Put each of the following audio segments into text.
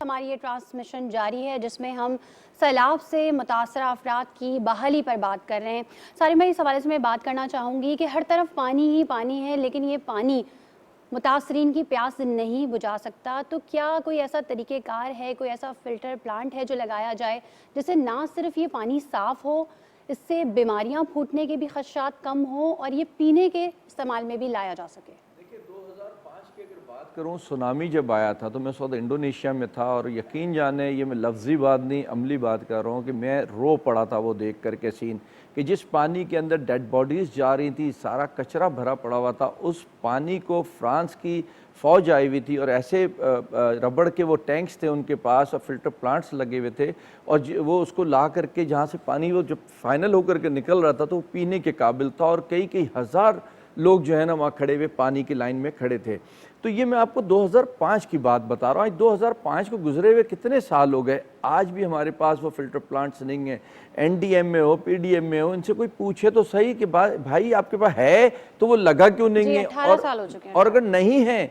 ہماری یہ ٹرانسمیشن جاری ہے جس میں ہم سیلاب سے متاثرہ افراد کی بحالی پر بات کر رہے ہیں۔ سالم بھائی، اس حوالے سے میں بات کرنا چاہوں گی کہ ہر طرف پانی ہی پانی ہے، لیکن یہ پانی متاثرین کی پیاس نہیں بجھا سکتا، تو کیا کوئی ایسا طریقہ کار ہے، کوئی ایسا فلٹر پلانٹ ہے جو لگایا جائے جس سے نہ صرف یہ پانی صاف ہو، اس سے بیماریاں پھوٹنے کے بھی خدشات کم ہوں اور یہ پینے کے استعمال میں بھی لایا جا سکے؟ دیکھیے 2005 کی اگر بات کروں، سونامی جب آیا تھا تو میں اس وقت انڈونیشیا میں تھا، اور یقین جانے یہ میں لفظی بات نہیں عملی بات کر رہا ہوں کہ میں رو پڑا تھا وہ دیکھ کر کے سین کہ جس پانی کے اندر ڈیڈ باڈیز جا رہی تھی، سارا کچرا بھرا پڑا ہوا تھا، اس پانی کو فرانس کی فوج آئی ہوئی تھی اور ایسے ربڑ کے وہ ٹینکس تھے ان کے پاس اور فلٹر پلانٹس لگے ہوئے تھے، اور وہ اس کو لا کر کے جہاں سے پانی وہ جب فائنل ہو کر کے نکل رہا تھا تو وہ پینے کے قابل تھا، اور کئی ہزار لوگ جو ہے نا وہاں کھڑے ہوئے پانی کی لائن میں کھڑے تھے۔ تو یہ میں آپ کو 2005 کی بات بتا رہا ہوں۔ آج 2005 کو گزرے ہوئے کتنے سال ہو گئے، آج بھی ہمارے پاس وہ فلٹر پلانٹس نہیں ہیں۔ این ڈی ایم میں ہو، پی ڈی ایم میں ہو، ان سے کوئی پوچھے تو صحیح کہ بھائی آپ کے پاس ہے تو وہ لگا کیوں نہیں ہے، 18 سال ہو چکے ہیں، اور اگر نہیں ہے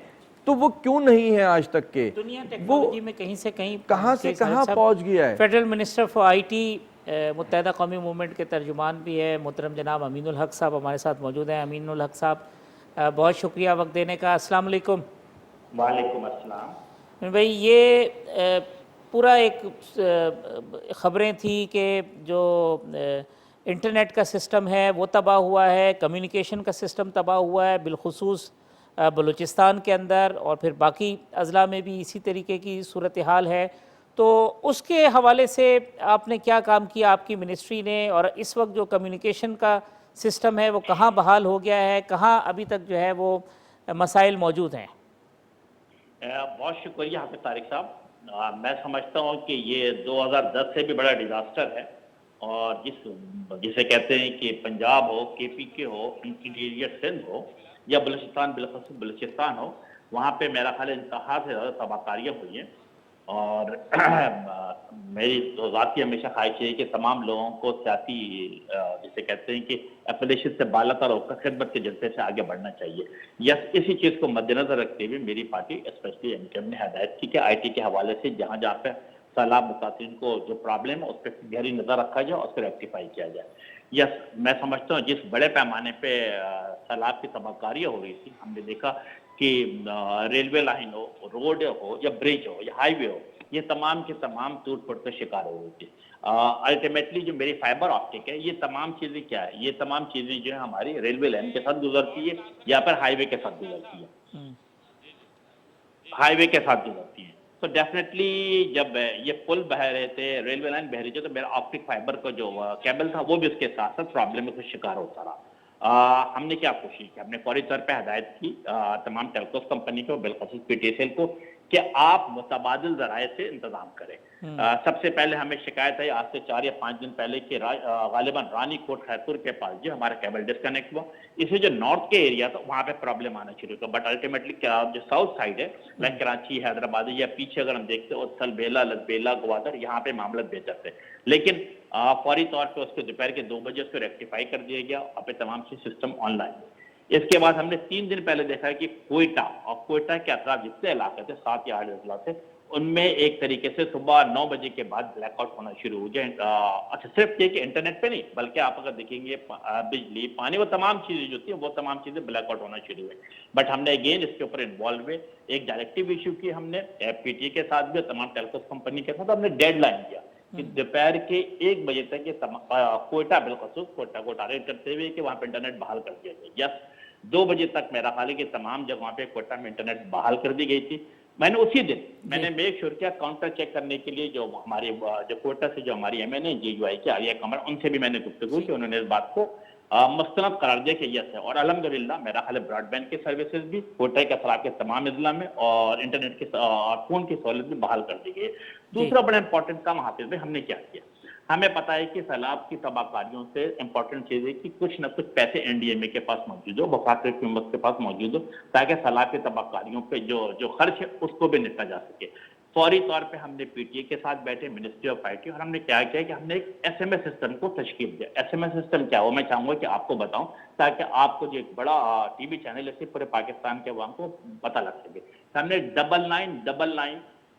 تو وہ کیوں نہیں ہے آج تک کے؟ دنیا وہ ٹیکنالوجی میں کہیں سے کہیں کہاں سے کہاں پہنچ گیا ہے۔ Federal minister for I T متحدہ قومی موومنٹ کے ترجمان بھی ہے محترم جناب امین الحق صاحب ہمارے ساتھ موجود ہیں۔ امین الحق صاحب، بہت شکریہ وقت دینے کا۔ السلام علیکم۔ وعلیکم السلام۔ بھائی، یہ پورا ایک خبریں تھیں کہ جو انٹرنیٹ کا سسٹم ہے وہ تباہ ہوا ہے، کمیونیکیشن کا سسٹم تباہ ہوا ہے، بالخصوص بلوچستان کے اندر، اور پھر باقی اضلاع میں بھی اسی طریقے کی صورتحال ہے۔ تو اس کے حوالے سے آپ نے کیا کام کیا آپ کی منسٹری نے، اور اس وقت جو کمیونیکیشن کا سسٹم ہے وہ کہاں بحال ہو گیا ہے، کہاں ابھی تک جو ہے وہ مسائل موجود ہیں؟ بہت شکریہ حافظ طارق صاحب۔ میں سمجھتا ہوں کہ یہ 2010 سے بھی بڑا ڈیزاسٹر ہے، اور جسے کہتے ہیں کہ پنجاب ہو، کے پی کے ہو، انٹیریئر سندھ ہو، یا بلوچستان، بالخصوص بلوچستان ہو، وہاں پہ میرا خیال انتہا سے زیادہ تباہ کاریاں ہوئی ہیں۔ اور میری تو ذاتی ہمیشہ خواہش ہے کہ تمام لوگوں کو سیاسی جسے کہتے ہیں کہ ایفیلیشن سے بالا تر ہو کر خدمت کے جذبے سے آگے بڑھنا چاہیے۔ اسی چیز کو مد نظر رکھتے ہوئے میری party specially M Q M نے ہدایت کی کہ آئی ٹی کے حوالے سے جہاں جہاں پہ سیلاب متاثرین کو جو پرابلم ہے اس پہ گہری نظر رکھا جائے اور اس کو ریکٹیفائی کیا جائے۔ میں سمجھتا ہوں جس بڑے پیمانے پہ سیلاب کی تباہ کاریاں ہو رہی تھی، ہم نے دیکھا کہ ریلوے لائن ہو، روڈ ہو، یا برج ہو، یا ہائی وے ہو، یہ تمام کے تمام ٹوٹ پھوٹ کا شکار ہو رہی تھی۔ الٹیمیٹلی جو میری فائبر آپٹک ہے، یہ تمام چیزیں کیا ہے، یہ تمام چیزیں جو ہے ہماری ریلوے لائن کے ساتھ گزرتی ہے یا پھر ہائی وے کے ساتھ گزرتی ہے، ہائی وے کے ساتھ گزرتی ہیں۔ تو ڈیفینیٹلی جب یہ پل بہ رہے تھے، ریلوے لائن بہ رہی تھی، تو میرا آپٹک فائبر کا جو کیبل تھا وہ بھی اس کے ساتھ ساتھ پرابلم کا شکار ہوتا رہا۔ ہم نے کیا کوشش کی، ہم نے فوری طور پہ ہدایت کی تمام ٹیلکوس کمپنی کو، بالخصوص پی ٹی ایس ایل کو، کہ آپ متبادل ذرائع سے انتظام کریں۔ سب سے پہلے ہمیں شکایت ہے آج سے 4 یا 5 دن پہلے کہ غالباً رانی کوٹ خیرپور کے پاس جو ہمارا کیبل ڈسکنیکٹ ہوا، اسے جو نارتھ کے ایریا تھا وہاں پہ پرابلم آنا شروع ہوا، بٹ الٹیمیٹلی جو ساؤتھ سائڈ ہے لائک کراچی، حیدرآباد، یا پیچھے اگر ہم دیکھتے ہیں سلبیلا، لدبیلا، گوادر، یہاں پہ معاملہ بہتر تھے، لیکن فوری طور پہ اس کو دوپہر کے 2 بجے اس کو ریکٹیفائی کر دیا گیا، اور پھر تمام چیز سسٹم آن لائن۔ اس کے بعد ہم نے 3 دن پہلے دیکھا ہے کہ کوئٹہ اور کوئٹہ کے اطراف جتنے علاقے تھے، 7 یا 8 اضلاع تھے، ان میں ایک طریقے سے صبح 9 بجے کے بعد بلیک آؤٹ ہونا شروع ہو گیا۔ اچھا، صرف یہ کہ انٹرنیٹ پہ نہیں، بلکہ آپ اگر دیکھیں گے بجلی، پانی، وہ تمام چیزیں جو تھیں وہ تمام چیزیں بلیک آؤٹ ہونا شروع ہوئے۔ بٹ ہم نے اگین اس کے اوپر انوالو ہوئے، ایک ڈائریکٹیو ایشو کی ہم نے پی ٹی کے ساتھ بھی اور تمام ٹیلکوس کمپنی کے ساتھ، ہم نے ڈیڈ لائن کیا کہ دوپہر کے 1 بجے تک یہ کوئٹہ، بالخصوص کوئٹہ کو ٹارگیٹ کرتے ہوئے کہ وہاں پہ انٹرنیٹ بحال کر دیا گیا۔ 2 بجے تک میرا خیال ہے کہ تمام جگہوں پہ کوئٹہ میں انٹرنیٹ بحال کر دی گئی تھی۔ میں نے اسی دن میں نے میک شور کیا، کاؤنٹر چیک کرنے کے لیے جو ہماری جو کوئٹہ سے جو ہماری M N A J U I کے عالیہ قمر، ان سے بھی میں نے گفتگو کی، انہوں نے اس بات کو مستند قرار دیا کہ یس ہے، اور الحمدللہ میرا خیال ہے براڈ بینڈ کی سروسز بھی کوئٹہ کے اطراف کے تمام اضلاع میں، اور انٹرنیٹ کی اور فون کی سہولت بھی بحال کر دی گئی ہے۔ دوسرا بڑا امپورٹنٹ کام حافظ بھائی ہم نے کیا کیا، ہمیں پتا ہے کہ سیلاب کی تباہ کاریوں سے امپورٹنٹ چیز ہے کہ کچھ نہ کچھ پیسے این ڈی ایم اے کے پاس موجود ہو، وفاقی حکومت کے پاس موجود ہو، تاکہ سیلاب کی تباہ کاریوں پہ جو خرچ ہے اس کو بھی نپٹا جا سکے۔ فوری طور پہ ہم نے پی ٹی اے کے ساتھ بیٹھے، منسٹری آف آئی ٹی، اور ہم نے کیا کیا کہ ہم نے ایک ایس ایم ایس سسٹم کو تشکیل دیا۔ ایس ایم ایس سسٹم کیا ہو، میں چاہوں گا کہ آپ کو بتاؤں تاکہ آپ کو جو ایک بڑا ٹی وی چینل ہے پورے پاکستان کے عوام کو پتہ لگ سکے۔ ہم نے 9999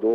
2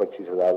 25,000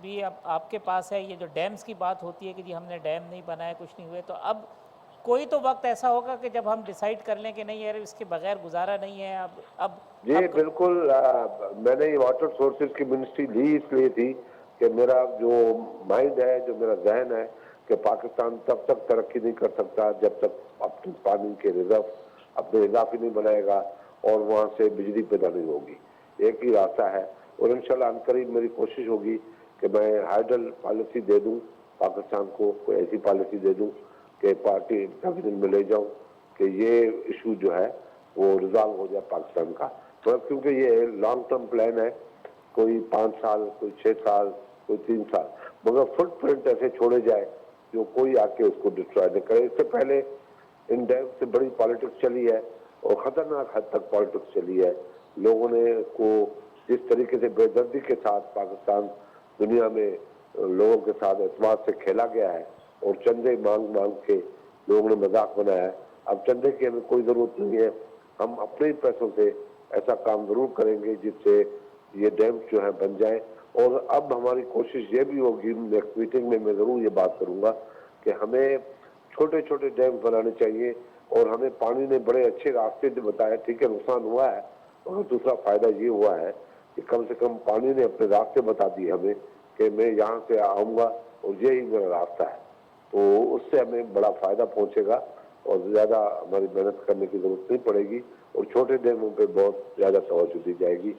بھی اب آپ کے پاس ہے. یہ جو ڈیمز کی بات ہوتی ہے کہ جی ہم نے ڈیم نہیں بنایا, کچھ نہیں ہوئے, تو اب کوئی تو وقت ایسا ہوگا کہ جب ہم ڈیسائیڈ کر لیں کہ نہیں یار اس کے بغیر گزارا نہیں ہے. اب جی بالکل. میں نے یہ واٹر سورسز کی منسٹری لی اس لیے تھی کہ میرا جو مائنڈ ہے, جو میرا ذہن ہے, کہ پاکستان تب تک ترقی نہیں کر سکتا جب تک اپنے پانی کے ریزرو اپنے اضافی نہیں بنائے گا اور وہاں سے بجلی پیدا نہیں ہوگی. ایک ہی راستہ ہے, اور انشاءاللہ عنقریب میری کوشش ہوگی کہ میں ہائیڈل پالیسی دے دوں پاکستان کو, کوئی ایسی پالیسی دے دوں کہ پارٹی ڈویژن میں لے جاؤں کہ یہ ایشو جو ہے وہ ریزالو ہو جائے پاکستان کا. کیونکہ یہ لانگ ٹرم پلان ہے, کوئی 5 سال, کوئی 6 سال, کوئی 3 سال, مگر فٹ پرنٹ ایسے چھوڑے جائے جو کوئی آ کے اس کو ڈسٹرائے نہ کرے. اس سے پہلے ان ڈیم سے بڑی پالیٹکس چلی ہے اور خطرناک حد تک پالیٹکس چلی ہے. لوگوں نے کو جس طریقے سے بے دردی کے ساتھ پاکستان دنیا میں لوگوں کے ساتھ اعتماد سے کھیلا گیا ہے اور چندے مانگ مانگ کے لوگوں نے مذاق بنایا ہے. اب چندے کی ہمیں کوئی ضرورت نہیں ہے, ہم اپنے ہی پیسوں سے ایسا کام ضرور کریں گے جس سے یہ ڈیم جو ہے بن جائیں. اور اب ہماری کوشش یہ بھی ہوگی, نیکسٹ میٹنگ میں ضرور یہ بات کروں گا کہ ہمیں چھوٹے چھوٹے ڈیم بنانے چاہیے. اور ہمیں پانی نے بڑے اچھے راستے بتائے, ٹھیک ہے نقصان ہوا ہے, اور دوسرا فائدہ یہ ہوا ہے کہ کم سے کم پانی نے اپنے راستے بتا دیے ہمیں کہ میں یہاں سے آؤں گا اور یہی میرا راستہ ہے. تو اس سے ہمیں بڑا فائدہ پہنچے گا اور زیادہ ہماری محنت کرنے کی ضرورت نہیں پڑے گی, اور چھوٹے ڈیموں پہ بہت زیادہ توجہ دی جائے گی.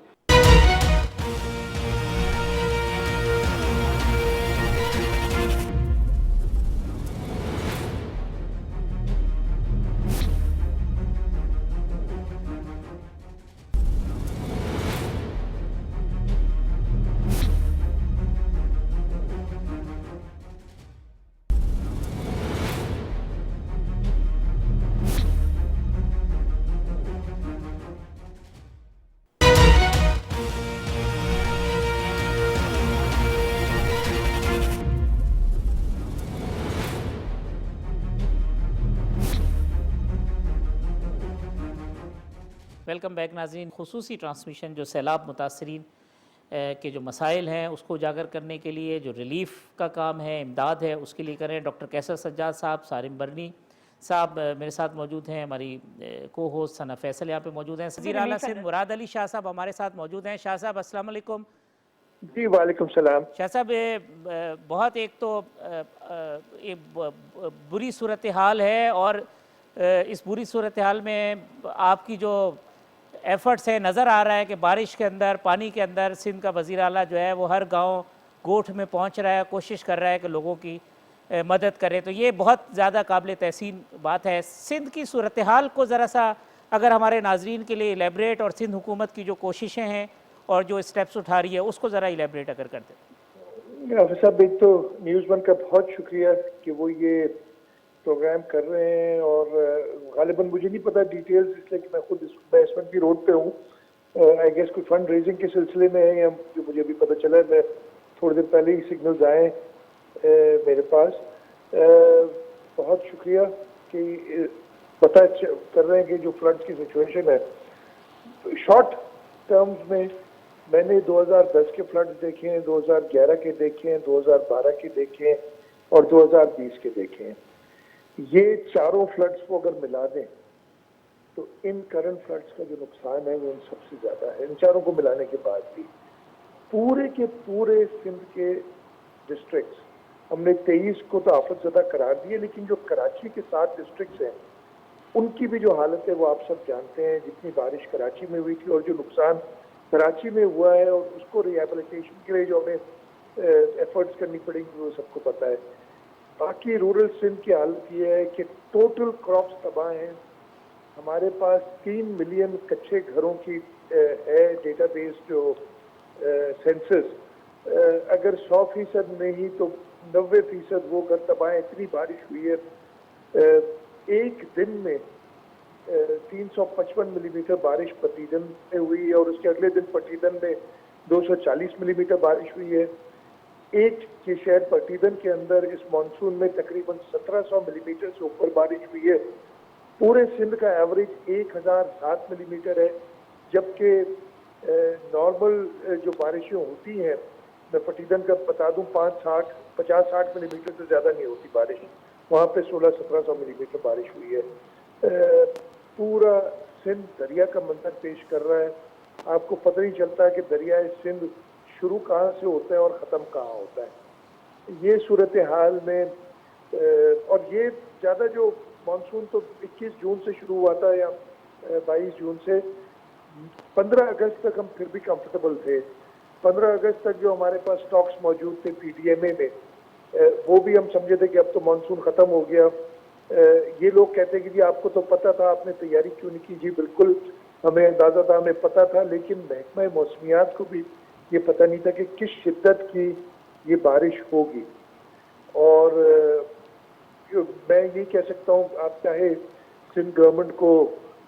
ویلکم بیک ناظرین. خصوصی ٹرانسمیشن جو سیلاب متاثرین کے جو مسائل ہیں اس کو اجاگر کرنے کے لیے, جو ریلیف کا کام ہے, امداد ہے, اس کے لیے کریں. ڈاکٹر کیسر سجاد صاحب, سارم برنی صاحب میرے ساتھ موجود ہیں, ہماری کو ہوسٹ ثنا فیصل یہاں پہ موجود ہیں, وزیر اعلیٰ سندھ مراد علی شاہ صاحب ہمارے ساتھ موجود ہیں. شاہ صاحب السلام علیکم. جی وعلیکم السلام. شاہ صاحب بہت ایک تو بری صورتحال ہے, اور اس بری صورتحال میں آپ کی جو ایفرٹس ہے, نظر آ رہا ہے کہ بارش کے اندر, پانی کے اندر سندھ کا وزیر اعلیٰ جو ہے وہ ہر گاؤں گوٹھ میں پہنچ رہا ہے, کوشش کر رہا ہے کہ لوگوں کی مدد کرے. تو یہ بہت زیادہ قابل تحسین بات ہے. سندھ کی صورتحال کو ذرا سا اگر ہمارے ناظرین کے لیے ایلیبریٹ, اور سندھ حکومت کی جو کوششیں ہیں اور جو اسٹیپس اٹھا رہی ہے اس کو ذرا ایلیبریٹ اگر کر دیں. حافظ صاحب, ایک تو نیوز ون کا بہت شکریہ کہ وہ یہ پروگرام کر رہے ہیں, اور غالباً مجھے نہیں پتا ڈیٹیلز, اس لیے کہ میں خود اس وقت بھی روڈ پہ ہوں. آئی گیس کوئی فنڈ ریزنگ کے سلسلے میں ہے, یا جو مجھے ابھی پتہ چلا ہے, میں تھوڑی دیر پہلے ہی سگنلز آئے میرے پاس. بہت شکریہ کہ پتہ کر رہے ہیں کہ جو فلڈس کی سچویشن ہے. شارٹ ٹرمز میں نے 2010 کے فلڈز دیکھے ہیں, 2011 کے دیکھے ہیں, 2012 کے دیکھے ہیں, اور 2020 کے دیکھے ہیں. یہ چاروں فلڈس کو اگر ملا دیں تو ان کرنٹ فلڈس کا جو نقصان ہے وہ ان سب سے زیادہ ہے. ان چاروں کو ملانے کے بعد بھی پورے کے پورے سندھ کے ڈسٹرکٹس ہم نے 23 کو تو آفت زدہ قرار دیے, لیکن جو کراچی کے 7 ڈسٹرکٹس ہیں ان کی بھی جو حالت ہے وہ آپ سب جانتے ہیں. جتنی بارش کراچی میں ہوئی تھی اور جو نقصان کراچی میں ہوا ہے, اور اس کو ریہیبلیٹیشن کے لیے جو ہمیں ایفرٹس کرنی پڑیں گی وہ سب کو پتہ ہے. باقی رورل سندھ کی حالت یہ ہے کہ ٹوٹل کراپس تباہ ہیں. ہمارے پاس 3 ملین کچے گھروں کی ہے ڈیٹا بیس جو سینسس. اگر 100% نہیں تو 90% وہ گھر تباہ ہیں. اتنی بارش ہوئی ہے. ایک دن میں 355 ملی میٹر بارش پٹیدن میں ہوئی ہے, اور اس کے اگلے دن پٹیدن میں 240 ملی میٹر بارش ہوئی ہے. ایک کے شہر پٹیدن کے اندر اس مانسون میں تقریباً 1700 ملی میٹر سے اوپر بارش ہوئی ہے. پورے سندھ کا ایوریج 1007 ملی میٹر ہے, جبکہ نارمل جو بارشیں ہوتی ہیں میں پٹیدن کا بتا دوں 50-60 ملی میٹر سے زیادہ نہیں ہوتی بارش، وہاں پہ 1600-1700 ملی میٹر بارش ہوئی ہے۔ پورا سندھ دریا کا منظر پیش کر رہا ہے، آپ کو پتہ نہیں چلتا کہ دریائے سندھ شروع کہاں سے ہوتا ہے اور ختم کہاں ہوتا ہے۔ یہ صورتحال میں اور یہ زیادہ جو مانسون تو 21 جون سے شروع ہوا تھا یا 22 جون سے، 15 اگست تک ہم پھر بھی کمفرٹیبل تھے۔ 15 اگست تک جو ہمارے پاس سٹاکس موجود تھے پی ڈی ایم اے میں، وہ بھی ہم سمجھے تھے کہ اب تو مانسون ختم ہو گیا۔ یہ لوگ کہتے ہیں کہ جی آپ کو تو پتہ تھا، آپ نے تیاری کیوں نہیں کی؟ جی بالکل ہمیں اندازہ تھا، ہمیں پتہ تھا، لیکن محکمہ موسمیات کو بھی یہ پتہ نہیں تھا کہ کس شدت کی یہ بارش ہوگی۔ اور میں یہ کہہ سکتا ہوں، آپ چاہے سندھ گورنمنٹ کو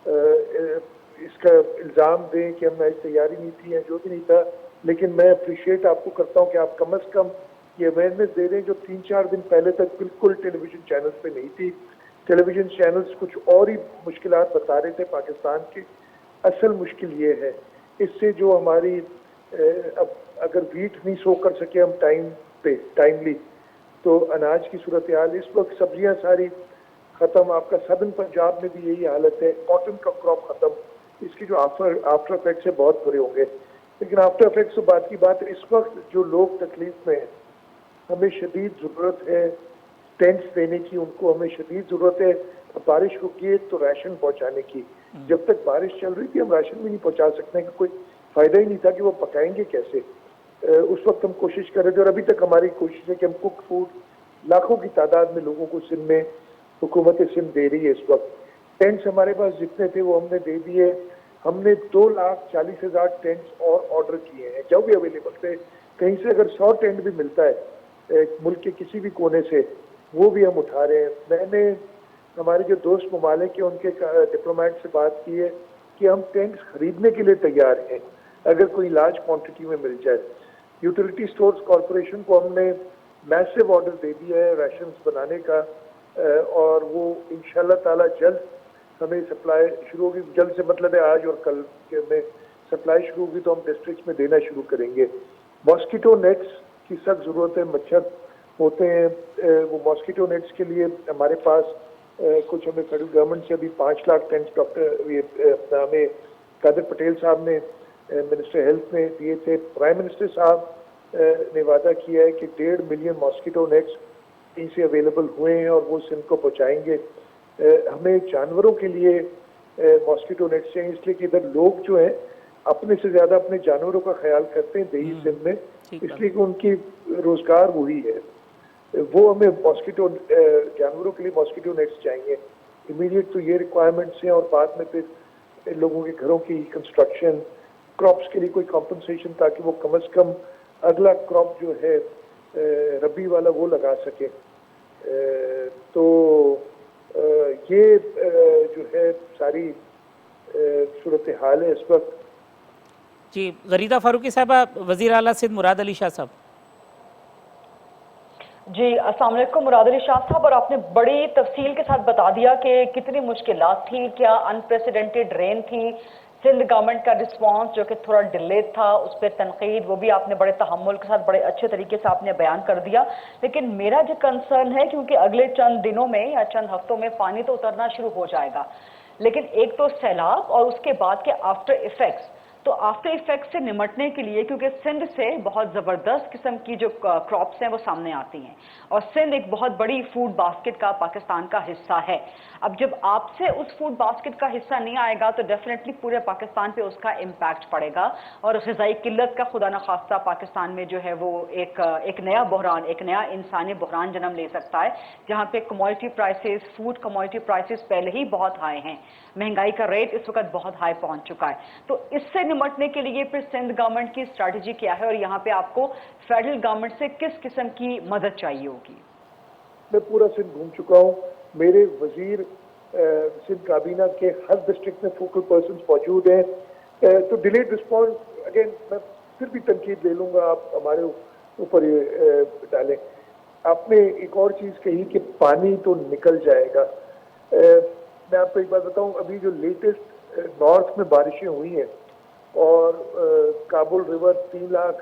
اس کا الزام دیں کہ ہم نے تیاری نہیں تھی یا جو بھی نہیں تھا، لیکن میں اپریشیٹ آپ کو کرتا ہوں کہ آپ کم از کم یہ اویئرنیس دے دیں جو 3-4 دن پہلے تک بالکل ٹیلی ویژن چینلز پہ نہیں تھی۔ ٹیلی ویژن چینلز کچھ اور ہی مشکلات بتا رہے تھے پاکستان کی۔ اصل مشکل یہ ہے، اس سے جو ہماری اب اگر ویٹ نہیں سو کر سکے ہم ٹائملی، تو اناج کی صورتحال اس وقت، سبزیاں ساری ختم، آپ کا سدرن پنجاب میں بھی یہی حالت ہے، کاٹن کا کراپ ختم، اس کی جو آفٹر افیکٹس ہیں بہت برے ہوں گے۔ لیکن آفٹر افیکٹس سے بات کی بات ہے، اس وقت جو لوگ تکلیف میں ہیں، ہمیں شدید ضرورت ہے ٹینٹس دینے کی، ان کو ہمیں شدید ضرورت ہے بارش ہوگی تو راشن پہنچانے کی۔ جب تک بارش چل رہی تھی ہم راشن بھی نہیں پہنچا سکتے کہ کوئی فائدہ ہی نہیں تھا کہ وہ پکائیں گے کیسے۔ اس وقت ہم کوشش کر رہے تھے، اور ابھی تک ہماری کوشش ہے کہ ہم کوک فوڈ لاکھوں کی تعداد میں لوگوں کو سندھ میں حکومت سندھ دے رہی ہے۔ اس وقت ٹینٹس ہمارے پاس جتنے تھے وہ ہم نے دے دیے۔ ہم نے 2,40,000 ٹینٹس اور آرڈر کیے ہیں جو بھی اویلیبل تھے۔ کہیں سے اگر 100 ٹینٹ بھی ملتا ہے ملک کے کسی بھی کونے سے، وہ بھی ہم اٹھا رہے ہیں۔ میں نے ہمارے جو دوست ممالک ہیں ان کے ڈپلومیٹ سے بات کی ہے کہ ہم ٹینٹس خریدنے کے لیے تیار ہیں اگر کوئی لارج کوانٹٹی میں مل جائے۔ یوٹیلیٹی سٹورز کارپوریشن کو ہم نے میسو آرڈر دے دیا ہے ریشنز بنانے کا، اور وہ انشاءاللہ تعالی جلد ہمیں سپلائی شروع ہوگی۔ جلد سے مطلب ہے آج اور کل میں سپلائی شروع ہوگی تو ہم ڈسٹرکٹس میں دینا شروع کریں گے۔ ماسکیٹو نیٹس کی سخت ضرورت ہے، مچھر ہوتے ہیں، وہ ماسکیٹو نیٹس کے لیے ہمارے پاس کچھ ہمیں فیڈرل گورنمنٹ سے ابھی 5 لاکھ ٹینٹس ڈاکٹر ہمیں قادر پٹیل صاحب نے منسٹر ہیلتھ نے دیے تھے۔ پرائم منسٹر صاحب نے وعدہ کیا ہے کہ 1.5 ملین ماسکیٹو نیٹس کہیں سے اویلیبل ہوئے ہیں اور وہ سندھ کو پہنچائیں گے۔ ہمیں جانوروں کے لیے ماسکیٹو نیٹس چاہیے، اس لیے کہ ادھر لوگ جو ہیں اپنے سے زیادہ اپنے جانوروں کا خیال کرتے ہیں دیہی سندھ میں، اس لیے کہ ان کی روزگار وہی ہے۔ وہ ہمیں ماسکیٹو جانوروں کے لیے ماسکیٹو نیٹس چاہیے امیڈیٹ، تو یہ ریکوائرمنٹس ہیں۔ اور بعد میں پھر لوگوں کے گھروں کی کنسٹرکشن، کراپس کے لیے کوئی کمپنسیشن تاکہ وہ کم از کم اگلا کراپ جو ہے ربی والا وہ لگا سکے۔ تو یہ جو ہے ساری صورتحال ہے اس وقت۔ جی غریدہ فاروقی صاحبہ، وزیر اعلیٰ سندھ مراد علی شاہ صاحب۔ جی السلام علیکم مراد علی شاہ صاحب، اور آپ نے بڑی تفصیل کے ساتھ بتا دیا کہ کتنی مشکلات تھی، کیا انپریسیڈنٹڈ رین تھی، سندھ گورنمنٹ کا رسپانس جو کہ تھوڑا ڈیلیڈ تھا، اس پہ تنقید وہ بھی آپ نے بڑے تحمل کے ساتھ بڑے اچھے طریقے سے آپ نے بیان کر دیا۔ لیکن میرا جو کنسرن ہے، کیونکہ اگلے چند دنوں میں یا چند ہفتوں میں پانی تو اترنا شروع ہو جائے گا، لیکن ایک تو سیلاب اور اس کے بعد کے آفٹر ایفیکٹس، تو آفٹر ایفیکٹ سے نمٹنے کے لیے کیونکہ سندھ سے بہت زبردست قسم کی جو کراپس ہیں وہ سامنے آتی ہیں، اور سندھ ایک بہت بڑی فوڈ باسکٹ کا پاکستان کا حصہ ہے۔ اب جب آپ سے اس فوڈ باسکٹ کا حصہ نہیں آئے گا تو ڈیفینیٹلی پورے پاکستان پہ اس کا امپیکٹ پڑے گا، اور غذائی قلت کا خدا نخواستہ پاکستان میں جو ہے وہ ایک نیا بحران، ایک نیا انسانی بحران جنم لے سکتا ہے، جہاں پہ commodity prices, food commodity prices پہلے ہی بہت ہائی ہیں، مہنگائی کا ریٹ اس وقت بہت ہائی پہنچ چکا ہے۔ تو اس سے نمٹنے کے لیے پھر سندھ گورنمنٹ کی اسٹریٹجی کیا ہے، اور یہاں پہ آپ کو فیڈرل گورنمنٹ سے کس قسم کی مدد چاہیے ہوگی؟ میں پورا سندھ گھوم چکا ہوں، میرے وزیر سندھ کابینہ کے ہر ڈسٹرکٹ میں فوکل پرسنز موجود ہیں۔ تو ڈیلیڈ رسپانس اگین میں پھر بھی تنقید لے لوں گا، آپ ہمارے اوپر یہ ڈالیں۔ آپ نے ایک اور چیز کہی کہ پانی تو نکل جائے گا۔ میں آپ کو ایک بات بتاؤں، ابھی جو لیٹسٹ نارتھ میں بارشیں ہوئی ہیں اور کابل ریور 3 لاکھ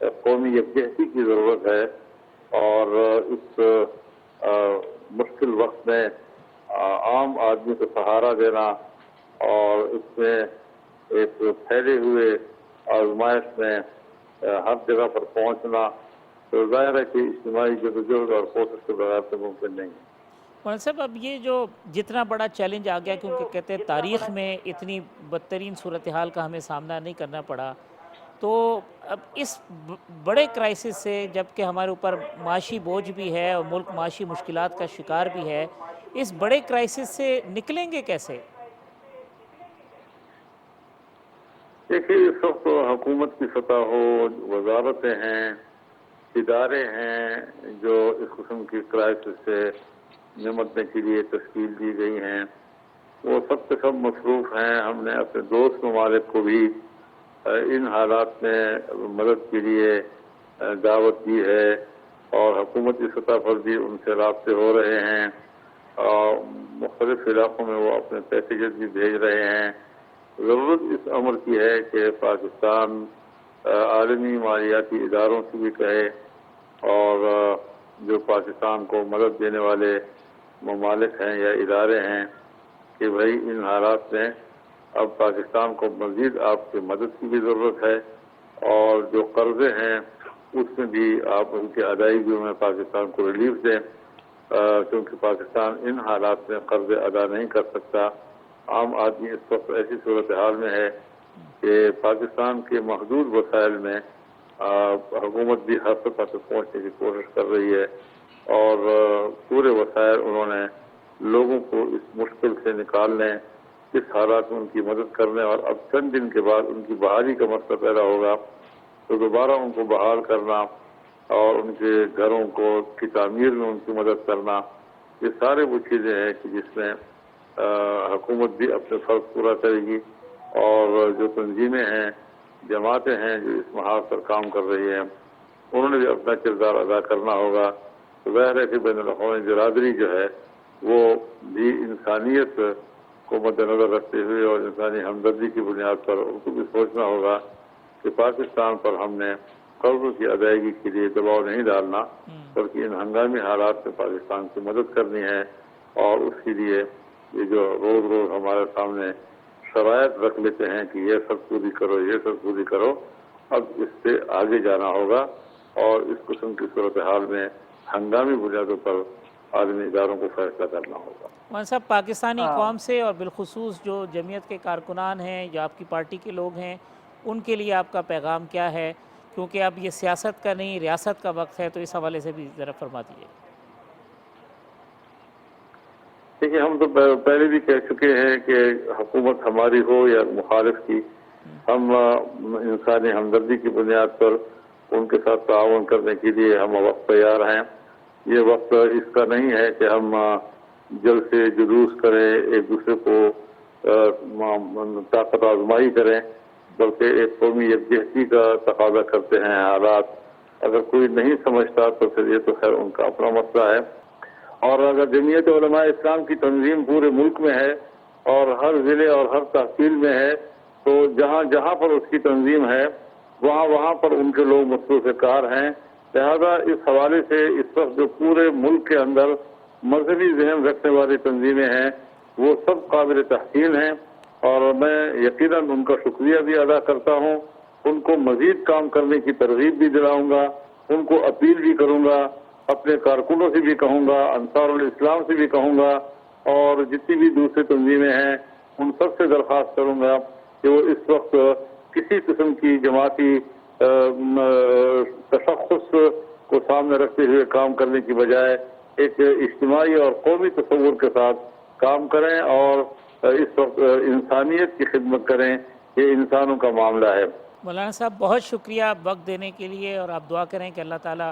قومی یکجہتی کی ضرورت ہے، اور اس مشکل وقت میں عام آدمی کو سہارا دینا اور اس میں ایک پھیلے ہوئے آزمائش میں ہر جگہ پر پہنچنا تو ظاہر ہے کہ اجتماعی جدوجہد اور کوشش کے بغیر تو ممکن نہیں ہے۔ مولانا صاحب، اب یہ جو جتنا بڑا چیلنج آ گیا، کیونکہ کہتے ہیں تاریخ میں اتنی بدترین صورتحال کا ہمیں سامنا نہیں کرنا پڑا، تو اب اس بڑے کرائسس سے، جب کہ ہمارے اوپر معاشی بوجھ بھی ہے اور ملک معاشی مشکلات کا شکار بھی ہے، اس بڑے کرائسس سے نکلیں گے کیسے؟ دیکھیے، اس وقت حکومت کی سطح ہو، وزارتیں ہیں، ادارے ہیں جو اس قسم کی کرائسس سے نمٹنے کے لیے تشکیل دی گئی ہیں، وہ سب کے سب مصروف ہیں۔ ہم نے اپنے دوست ممالک کو بھی ان حالات میں مدد کے لیے دعوت دی ہے، اور حکومتی سطح پر بھی ان سے رابطے ہو رہے ہیں، اور مختلف علاقوں میں وہ اپنے پیکیجز بھی بھیج رہے ہیں۔ ضرورت اس امر کی ہے کہ پاکستان عالمی مالیاتی اداروں سے بھی کہے، اور جو پاکستان کو مدد دینے والے ممالک ہیں یا ادارے ہیں کہ بھائی ان حالات میں اب پاکستان کو مزید آپ کی مدد کی بھی ضرورت ہے، اور جو قرضے ہیں اس میں بھی آپ ان کی ادائیگیوں میں پاکستان کو ریلیف دیں، کیونکہ پاکستان ان حالات میں قرضے ادا نہیں کر سکتا۔ عام آدمی اس وقت ایسی صورتحال میں ہے کہ پاکستان کے محدود وسائل میں حکومت بھی ہر سطح تک پہنچنے کی کوشش کر رہی ہے، اور پورے وسائل انہوں نے لوگوں کو اس مشکل سے نکالنے، اس حالات میں ان کی مدد کرنے، اور اب چند دن کے بعد ان کی بحالی کا مسئلہ پیدا ہوگا تو دوبارہ ان کو بحال کرنا اور ان کے گھروں کی تعمیر میں ان کی مدد کرنا، یہ سارے وہ چیزیں ہیں کہ جس میں حکومت بھی اپنے فرض پورا کرے گی، اور جو تنظیمیں ہیں، جماعتیں ہیں جو اس محاذ پر کام کر رہی ہیں، انہوں نے بھی اپنا کردار ادا کرنا ہوگا۔ تو ظاہر ہے کہ بین الاقوامی برادری جو ہے وہ بھی انسانیت کو مد نظر رکھتے ہوئے اور انسانی ہمدردی کی بنیاد پر ان کو بھی سوچنا ہوگا کہ پاکستان پر ہم نے قرضوں کی ادائیگی کے لیے دباؤ نہیں ڈالنا، بلکہ ان ہنگامی حالات میں پاکستان کی مدد کرنی ہے، اور اس کے لیے یہ جو روز روز ہمارے سامنے شرائط رکھ لیتے ہیں کہ یہ سب پوری کرو، یہ سب پوری کرو، اب اس سے آگے جانا ہوگا، اور اس قسم کی صورتحال میں ہنگامی بنیادوں پر عالمی اداروں کو فیصلہ کرنا ہوگا۔ مولانا صاحب، پاکستانی قوم سے اور بالخصوص جو جمعیت کے کارکنان ہیں یا آپ کی پارٹی کے لوگ ہیں، ان کے لیے آپ کا پیغام کیا ہے؟ کیونکہ اب یہ سیاست کا نہیں، ریاست کا وقت ہے، تو اس حوالے سے بھی ذرا فرما دیجیے۔ دیکھیے، ہم تو پہلے بھی کہہ چکے ہیں کہ حکومت ہماری ہو یا مخالف کی، ہم انسانی ہمدردی کی بنیاد پر ان کے ساتھ تعاون کرنے کے لیے ہم وقت تیار ہیں۔ یہ وقت اس کا نہیں ہے کہ ہم جلسے جلوس کریں، ایک دوسرے کو طاقت آزمائی کریں، بلکہ ایک قومی یکجہتی کا تقاضا کرتے ہیں حالات۔ اگر کوئی نہیں سمجھتا تو پھر یہ تو خیر ان کا اپنا مسئلہ ہے، اور اگر جمعیت علماء اسلام کی تنظیم پورے ملک میں ہے اور ہر ضلع اور ہر تحصیل میں ہے، تو جہاں جہاں پر اس کی تنظیم ہے وہاں پر ان کے لوگ مصروف کار ہیں۔ لہذا اس حوالے سے اس وقت جو پورے ملک کے اندر مذہبی ذہن رکھنے والی تنظیمیں ہیں وہ سب قابل تحسین ہیں، اور میں یقیناً ان کا شکریہ بھی ادا کرتا ہوں، ان کو مزید کام کرنے کی ترغیب بھی دلاؤں گا، ان کو اپیل بھی کروں گا، اپنے کارکنوں سے بھی کہوں گا، انصار الاسلام سے بھی کہوں گا، اور جتنی بھی دوسری تنظیمیں ہیں ان سب سے درخواست کروں گا کہ وہ اس وقت کسی قسم کی جماعتی تشخص کو سامنے رکھتے ہوئے کام کرنے کی بجائے ایک اجتماعی اور قومی تصور کے ساتھ کام کریں، اور اس وقت انسانیت کی خدمت کریں۔ یہ انسانوں کا معاملہ ہے۔ مولانا صاحب، بہت شکریہ وقت دینے کے لیے، اور آپ دعا کریں کہ اللہ تعالیٰ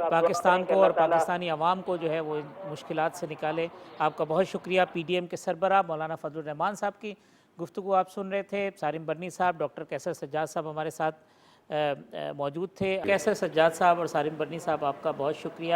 پاکستان کو اور پاکستانی عوام کو جو ہے وہ مشکلات سے نکالے۔ آپ کا بہت شکریہ۔ پی ڈی ایم کے سربراہ مولانا فضل الرحمان صاحب کی گفتگو آپ سن رہے تھے۔ سالم برنی صاحب، ڈاکٹر کیسر سجاد صاحب ہمارے ساتھ موجود تھے۔ کیسر سجاد صاحب اور سالم برنی صاحب، آپ کا بہت شکریہ۔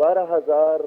12,000